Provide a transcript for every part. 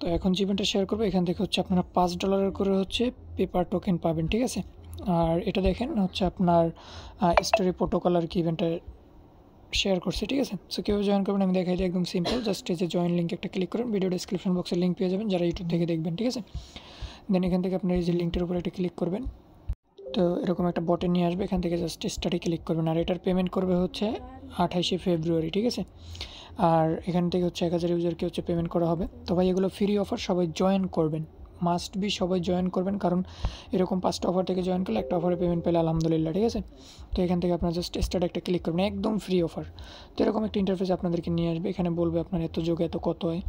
তো এখন যে ইভেন্টটা শেয়ার করবো এখান থেকে হচ্ছে আপনারা $5 করে হচ্ছে পেপার টোকেন পাবেন, ঠিক আছে। আর এটা দেখেন হচ্ছে আপনার স্টোরি প্রোটোকল আর কি ইভেন্টটা শেয়ার করছে, ঠিক আছে। সো কীভাবে জয়েন করবেন আমি দেখাই দিই, একদম সিম্পল। জাস্ট এই যে জয়েন লিঙ্ক একটা ক্লিক করেন, ভিডিও ডিসক্রিপশন বক্সে লিঙ্ক পেয়ে যাবেন যারা ইউটিউব থেকে দেখবেন, ঠিক আছে। দেন এখান থেকে আপনার এই যে লিঙ্কটার উপরে একটা ক্লিক করবেন, তো এরকম একটা বটন নিয়ে আসবে, এখান থেকে জাস্ট স্টার্টে ক্লিক করবেন। আর এটার পেমেন্ট করবে হচ্ছে 28শে ফেব্রুয়ারি, ঠিক আছে। আর এখান থেকে হচ্ছে 1000 ইউজারকে হচ্ছে পেমেন্ট করা হবে। তো ভাই এগুলো ফ্রি অফার, সবাই জয়েন করবেন, মাস্ট বি সবাই জয়েন করবেন, কারণ এরকম 5টা অফার থেকে জয়েন করলে একটা অফারে পেমেন্ট পেলে আলহামদুলিল্লাহ, ঠিক আছে। তো এখান থেকে আপনার জাস্ট স্টার্ট একটা ক্লিক করবেন, একদম ফ্রি অফার। তো এরকম একটা ইন্টারফেস আপনাদেরকে নিয়ে আসবে, এখানে বলবে আপনার এত যোগ এত কত হয়।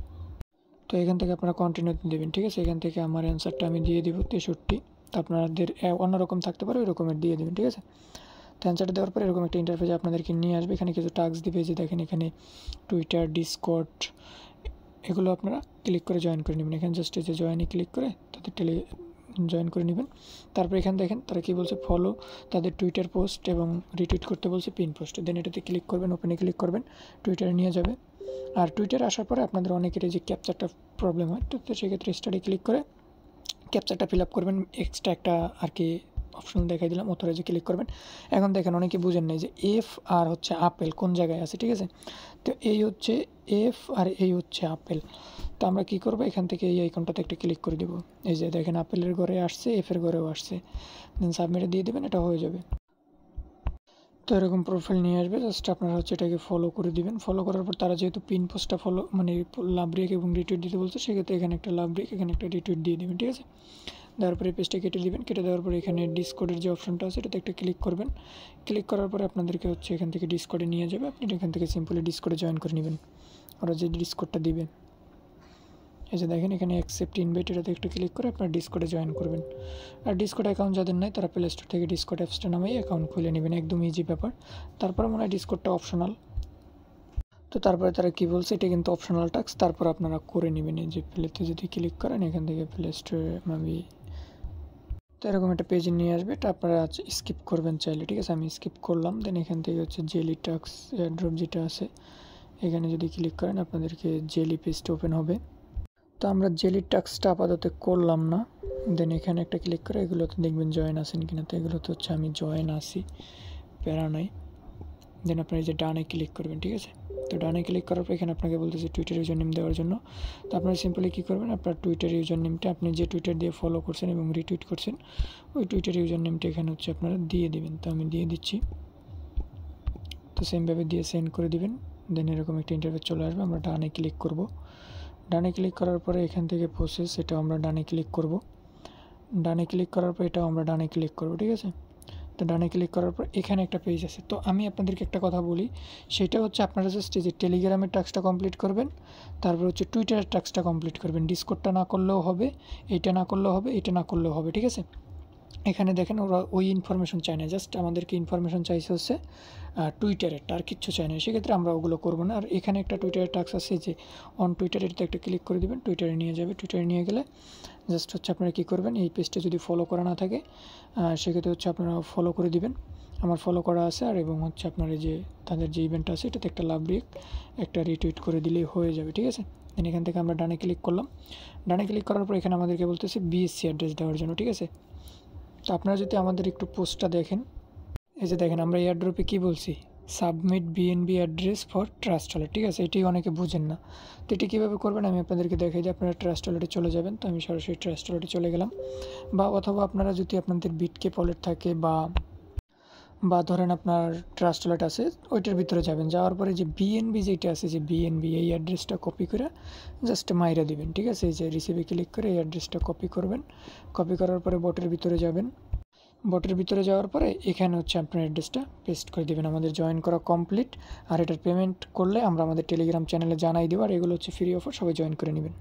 তো এখান থেকে আপনারা কন্টিনিউ দেবেন, ঠিক আছে। এখান থেকে আমার অ্যান্সারটা আমি দিয়ে দিব 63। তো আপনাদের অন্যরকম থাকতে পারে, ওই রকমের দিয়ে দেবেন, ঠিক আছে। তো অ্যান্সারটা দেওয়ার পরে এরকম একটা ইন্টারফেস আপনাদেরকে নিয়ে আসবে, এখানে কিছু টাস্ক দিবে, যে দেখেন এখানে টুইটার, ডিসকর্ড, এগুলো আপনারা ক্লিক করে জয়েন করে নেবেন। এখানে জাস্ট এই যে জয়েনে ক্লিক করে তাদের জয়েন করে নেবেন। তারপর এখানে দেখেন তারা কী বলছে, ফলো তাদের টুইটার পোস্ট এবং রিটুইট করতে বলছে পিন পোস্ট। দেন এটাতে ক্লিক করবেন, ওপেনে ক্লিক করবেন, টুইটারে নিয়ে যাবে। আর টুইটারে আসার পরে আপনাদের অনেকের যে ক্যাপচারটা প্রবলেম হয়, তো সেক্ষেত্রে স্টাডি ক্লিক করে ক্যাপচারটা ফিল আপ করবেন। এক্সট্রা একটা আর কি অপশন দেখাই দিলাম, অথরাইজে ক্লিক করবেন। এখন দেখেন অনেকে বুঝেন নাই যে এফ আর হচ্ছে আপেল কোন জায়গায় আছে, ঠিক আছে। তো এই হচ্ছে এফ আর এই হচ্ছে আপেল। তো আমরা কী করবো, এখান থেকে এই আইকনটাতে একটা ক্লিক করে দেবো। এই যে দেখেন আপেলের ঘরে আসছে, এফের ঘরেও আসছে। দেন সাবমিটে দিয়ে দেবেন, এটা হয়ে যাবে। তো এরকম প্রোফাইল নিয়ে আসবে, জাস্ট আপনারা হচ্ছে এটাকে ফলো করে দিবেন। ফলো করার পর তারা যেহেতু পিন পোস্টটা ফলো মানে লাভ ব্রেক এবং রিটুইট দিতে বলছে, সেক্ষেত্রে এখানে একটা লাভ ব্রেক, এখানে একটা রিটুইট দিয়ে দেবেন, ঠিক আছে। দেওয়ার পরে পেজটা কেটে দেবেন, কেটে দেওয়ার পরে এখানে ডিসকর্ডের যে অপশনটা আছে এটাতে একটা ক্লিক করবেন। ক্লিক করার পরে আপনাদেরকে হচ্ছে এখান থেকে ডিসকর্ডে নিয়ে যাবে, আপনি এখান থেকে সিম্পলি ডিসকর্ডে জয়েন করে নেবেন। ওরা যে ডিসকর্ডটা দিবে, এই যে দেখেন এখানে অ্যাকসেপ্ট ইনভাইট, এটাতে একটু ক্লিক করে আপনার ডিসকর্ডে জয়েন করবেন। আর ডিসকর্ড অ্যাকাউন্ট যাদের নাই তারা প্লে স্টোর থেকে ডিসকর্ড অ্যাপসটা নামিয়ে অ্যাকাউন্ট খুলে নেবেন, একদম ইজি ব্যাপার। তারপরে মনে হয় ডিসকর্ডটা অপশনাল। তো তারপরে তারা কী বলছে, এটা কিন্তু অপশনাল টাস্ক, তারপর আপনারা করে নেবেন। এই যে প্লেতে যদি ক্লিক করেন, এখান থেকে প্লে স্টোরে আমি তো এরকম একটা পেজে নিয়ে আসবে, এটা আপনারা স্কিপ করবেন চাইলে, ঠিক আছে। আমি স্কিপ করলাম। দেন এখান থেকে হচ্ছে জেলি টাস্ক এয়ারড্রপ যেটা আছে, এখানে যদি ক্লিক করেন আপনাদেরকে জেলি পেজটা ওপেন হবে। তো আমরা জেলি টাস্কটা আপাতত করলাম না। দেন এখানে একটা ক্লিক করে এগুলোতে দেখবেন জয়েন আসেন কিনা। তো এগুলোতে হচ্ছে আমি জয়েন আসি, প্যারা নাই। দেন আপনার এই যে ডানে ক্লিক করবেন, ঠিক আছে। তো ডানে ক্লিক করার পর এখানে আপনাকে বলতেছে টুইটার ইউজার নেম দেওয়ার জন্য। তো আপনারা সিম্পলি কী করবেন, আপনার টুইটার ইউজার নেমটা আপনি যে টুইটার দিয়ে ফলো করছেন এবং রিটুইট করছেন, ওই টুইটার ইউজার নেমটা এখানে হচ্ছে আপনারা দিয়ে দেবেন। তো আমি দিয়ে দিচ্ছি। তো সেমভাবে দিয়ে সেন্ড করে দিবেন। দেন এরকম একটা ইন্টারফেস চলে আসবে, আমরা ডানে ক্লিক করব। ডানে ক্লিক করার পরে এখান থেকে প্রসেস, এটাও আমরা ডানে ক্লিক করব। ডানে ক্লিক করার পর এটাও আমরা ডানে ক্লিক করব, ঠিক আছে। তো ডানে ক্লিক করার পর এখানে একটা পেজ আছে। তো আমি আপনাদেরকে একটা কথা বলি, সেটা হচ্ছে আপনারা জাস্ট এই যে টেলিগ্রামের টাস্কটা কমপ্লিট করবেন, তারপর হচ্ছে টুইটারের টাস্কটা কমপ্লিট করবেন। ডিসকর্ডটা না করলেও হবে, এইটা না করলেও হবে, এটা না করলেও হবে, ঠিক আছে। এখানে দেখেন ওরা ওই ইনফরমেশন চায় না, জাস্ট আমাদেরকে ইনফরমেশন চাইছে হচ্ছে টুইটারেরটা, আর কিচ্ছু চায় না। সেক্ষেত্রে আমরা ওগুলো করবো না। আর এখানে একটা টুইটারের টাস্ক আছে যে অন টুইটারেরতে একটা ক্লিক করে দেবেন, টুইটারে নিয়ে যাবে। টুইটারে নিয়ে গেলে জাস্ট হচ্ছে আপনারা কী করবেন, এই পেজটা যদি ফলো করা না থাকে সেক্ষেত্রে হচ্ছে আপনারা ফলো করে দিবেন। আমার ফলো করা আছে। আর এবং হচ্ছে আপনার এই যে তাদের যে ইভেন্টটা আছে এটাতে একটা লাভ ব্রেক, একটা রিটুইট করে দিলেই হয়ে যাবে, ঠিক আছে। দেন এখান থেকে আমরা ডানে ক্লিক করলাম। ডানে ক্লিক করার পর এখানে আমাদেরকে বলতেছে বিএসসি অ্যাড্রেস দেওয়ার জন্য, ঠিক আছে। তো আপনারা যদি আমাদের একটু পোস্টটা দেখেন, এই যে দেখেন আমরা এয়ারড্রপে কী বলছি, submit BNB address for trust wallet, ঠিক আছে। এটি অনেকে বুঝেন না। তো এটি কীভাবে করবেন আমি আপনাদেরকে দেখাই যে আপনারা ট্রাস্ট ওয়ালেটে চলে যাবেন। তো আমি সরাসরি ট্রাস্ট ওয়ালেটে চলে গেলাম। বা অথবা আপনারা যদি আপনাদের বিটকেপ ওয়ালেট থাকে বা ধরেন আপনার ট্রাস্ট ওয়ালেট আছে, ওইটার ভিতরে যাবেন। যাওয়ার পরে যে বিএনবি যেটা আছে, যে বিএনবি এই অ্যাড্রেসটা কপি করে জাস্ট মাইরা দিবেন, ঠিক আছে। এই যে রিসিভে ক্লিক করে এই অ্যাড্রেসটা কপি করবেন। কপি করার পরে বটের ভিতরে যাবেন। বটের ভিতরে যাওয়ার পরে এখানে হচ্ছে আপনার অ্যাড্রেসটা পেস্ট করে দেবেন। আমাদের জয়েন করা কমপ্লিট। আর এটার পেমেন্ট করলে আমরা আমাদের টেলিগ্রাম চ্যানেলে জানাই দেবো। আর এগুলো হচ্ছে ফ্রি অফার, সবাই জয়েন করে নেবেন।